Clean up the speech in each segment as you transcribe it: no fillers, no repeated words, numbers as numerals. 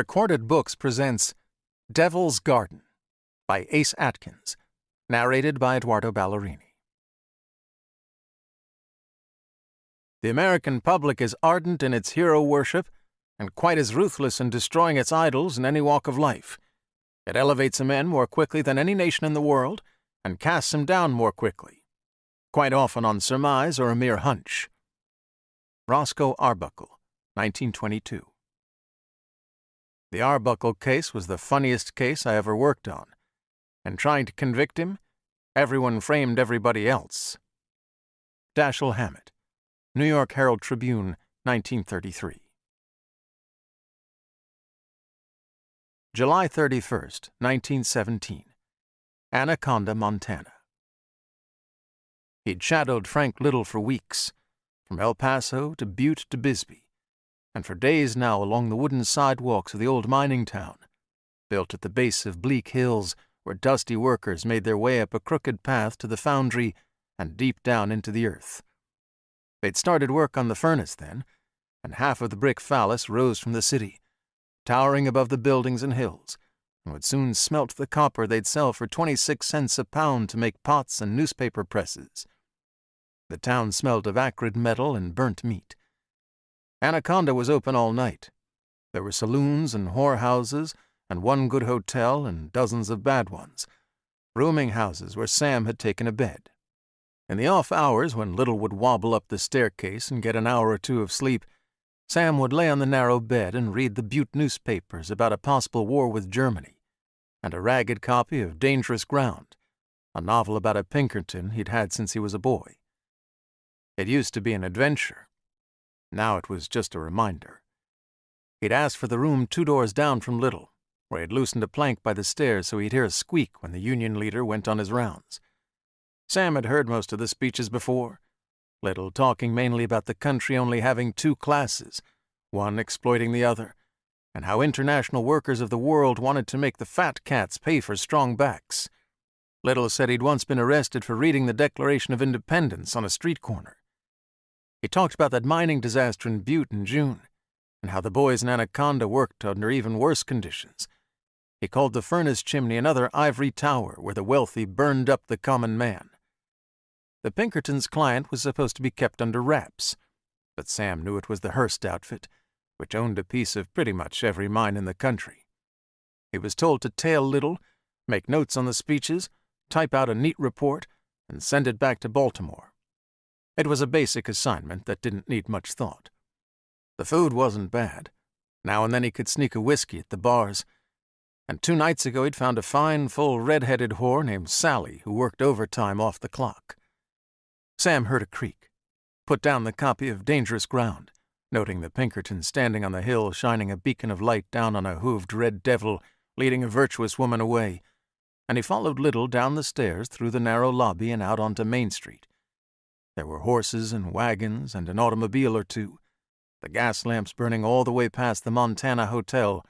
Recorded Books presents Devil's Garden by Atkins, narrated by Eduardo Ballerini. The American public is ardent in its hero worship and quite as ruthless in destroying its idols in any walk of life. It elevates a man more quickly than any nation in the world and casts him down more quickly, quite often on surmise or a mere hunch. Roscoe Arbuckle, 1922. The Arbuckle case was the funniest case I ever worked on, and trying to convict him, everyone framed everybody else. Dashiell Hammett, New York Herald Tribune, 1933. July 31st, 1917. Anaconda, Montana. He'd shadowed Frank Little for weeks, from El Paso to Butte to Bisbee, and for days now along the wooden sidewalks of the old mining town, built at the base of bleak hills where dusty workers made their way up a crooked path to the foundry and deep down into the earth. They'd started work on the furnace then, and half of the brick phallus rose from the city, towering above the buildings and hills, and would soon smelt the copper they'd sell for 26 cents a pound to make pots and newspaper presses. The town smelled of acrid metal and burnt meat. Anaconda was open all night. There were saloons and whorehouses and one good hotel and dozens of bad ones, rooming houses where Sam had taken a bed. In the off hours when Little would wobble up the staircase and get an hour or two of sleep, Sam would lay on the narrow bed and read the Butte newspapers about a possible war with Germany, and a ragged copy of Dangerous Ground, a novel about a Pinkerton he'd had since he was a boy. It used to be an adventure. Now it was just a reminder. He'd asked for the room 2 doors down from Little, where he'd loosened a plank by the stairs so he'd hear a squeak when the Union leader went on his rounds. Sam had heard most of the speeches before, Little talking mainly about the country only having 2 classes, one exploiting the other, and how international workers of the world wanted to make the fat cats pay for strong backs. Little said he'd once been arrested for reading the Declaration of Independence on a street corner. He talked about that mining disaster in Butte in June, and how the boys in Anaconda worked under even worse conditions. He called the furnace chimney another ivory tower where the wealthy burned up the common man. The Pinkertons' client was supposed to be kept under wraps, but Sam knew it was the Hearst outfit, which owned a piece of pretty much every mine in the country. He was told to tail Little, make notes on the speeches, type out a neat report, and send it back to Baltimore. It was a basic assignment that didn't need much thought. The food wasn't bad. Now and then he could sneak a whiskey at the bars, and 2 nights ago he'd found a fine, full, red-headed whore named Sally who worked overtime off the clock. Sam heard a creak, put down the copy of Dangerous Ground, noting the Pinkerton standing on the hill shining a beacon of light down on a hooved red devil leading a virtuous woman away, and he followed Little down the stairs through the narrow lobby and out onto Main Street. There were horses and wagons and an automobile or 2, the gas lamps burning all the way past the Montana Hotel,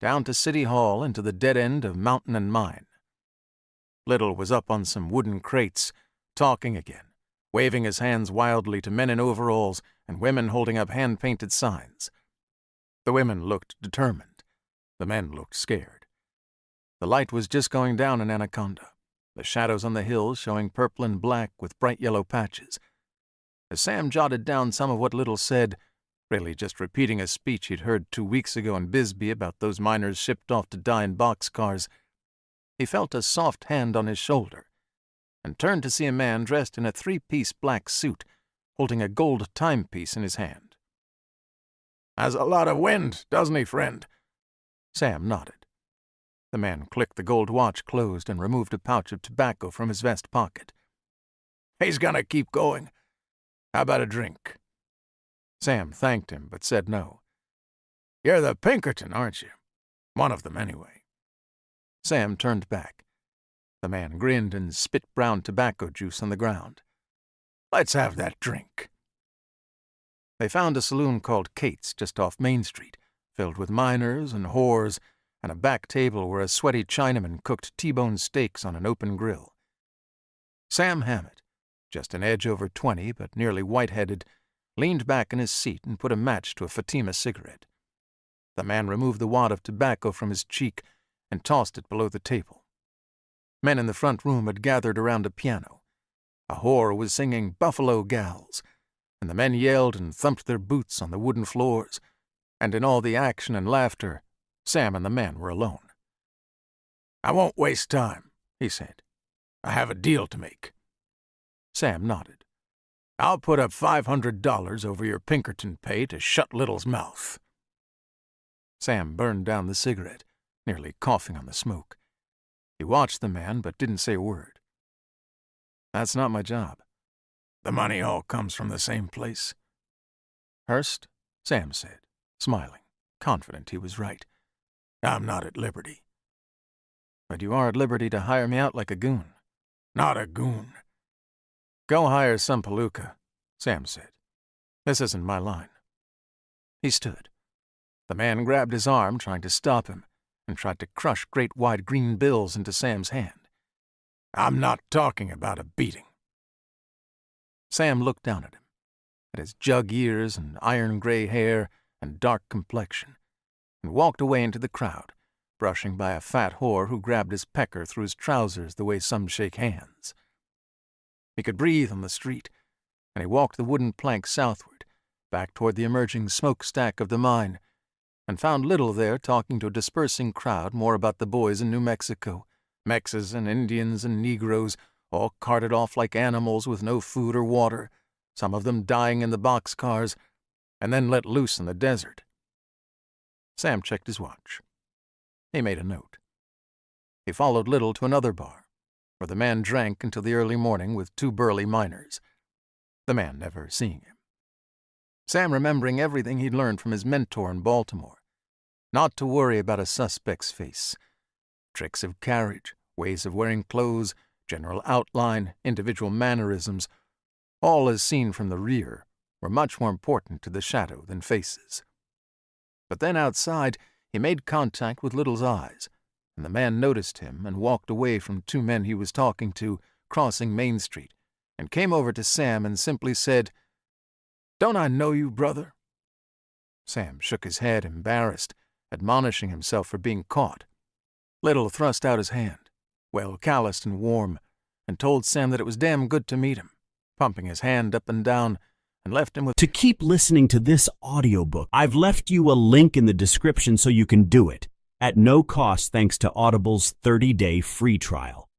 down to City Hall and to the dead end of Mountain and Mine. Little was up on some wooden crates, talking again, waving his hands wildly to men in overalls and women holding up hand-painted signs. The women looked determined. The men looked scared. The light was just going down in Anaconda, the shadows on the hills showing purple and black with bright yellow patches. As Sam jotted down some of what Little said, really just repeating a speech he'd heard 2 weeks ago in Bisbee about those miners shipped off to die in boxcars, he felt a soft hand on his shoulder and turned to see a man dressed in a 3-piece black suit, holding a gold timepiece in his hand. "Has a lot of wind, doesn't he, friend?" Sam nodded. The man clicked the gold watch closed and removed a pouch of tobacco from his vest pocket. "He's gonna keep going. How about a drink?" Sam thanked him, but said no. "You're the Pinkerton, aren't you? One of them, anyway." Sam turned back. The man grinned and spit brown tobacco juice on the ground. "Let's have that drink." They found a saloon called Kate's just off Main Street, filled with miners and whores, and a back table where a sweaty Chinaman cooked T-bone steaks on an open grill. Sam Hammett, just an edge over 20 but nearly white-headed, leaned back in his seat and put a match to a Fatima cigarette. The man removed the wad of tobacco from his cheek and tossed it below the table. Men in the front room had gathered around a piano. A whore was singing Buffalo Gals, and the men yelled and thumped their boots on the wooden floors, and in all the action and laughter, Sam and the man were alone. "I won't waste time," he said. "I have a deal to make." Sam nodded. "I'll put up $500 over your Pinkerton pay to shut Little's mouth." Sam burned down the cigarette, nearly coughing on the smoke. He watched the man, but didn't say a word. "That's not my job." "The money all comes from the same place." "Hearst," Sam said, smiling, confident he was right. "I'm not at liberty." "But you are at liberty to hire me out like a goon." "Not a goon." "Go hire some palooka," Sam said. "This isn't my line." He stood. The man grabbed his arm, trying to stop him, and tried to crush great wide green bills into Sam's hand. "I'm not talking about a beating." Sam looked down at him, at his jug ears and iron-gray hair and dark complexion, and walked away into the crowd, brushing by a fat whore who grabbed his pecker through his trousers the way some shake hands. He could breathe on the street, and he walked the wooden plank southward, back toward the emerging smokestack of the mine, and found Little there talking to a dispersing crowd more about the boys in New Mexico, Mexes and Indians and Negroes, all carted off like animals with no food or water, some of them dying in the boxcars, and then let loose in the desert. Sam checked his watch. He made a note. He followed Little to another bar, where the man drank until the early morning with two burly miners, the man never seeing him. Sam remembering everything he'd learned from his mentor in Baltimore. Not to worry about a suspect's face. Tricks of carriage, ways of wearing clothes, general outline, individual mannerisms, all as seen from the rear, were much more important to the shadow than faces. But then outside, he made contact with Little's eyes, and the man noticed him and walked away from two men he was talking to, crossing Main Street, and came over to Sam and simply said, "Don't I know you, brother?" Sam shook his head, embarrassed, admonishing himself for being caught. Little thrust out his hand, well calloused and warm, and told Sam that it was damn good to meet him, pumping his hand up and down, and left him with... To keep listening to this audiobook, I've left you a link in the description so you can do it, at no cost thanks to Audible's 30-day free trial.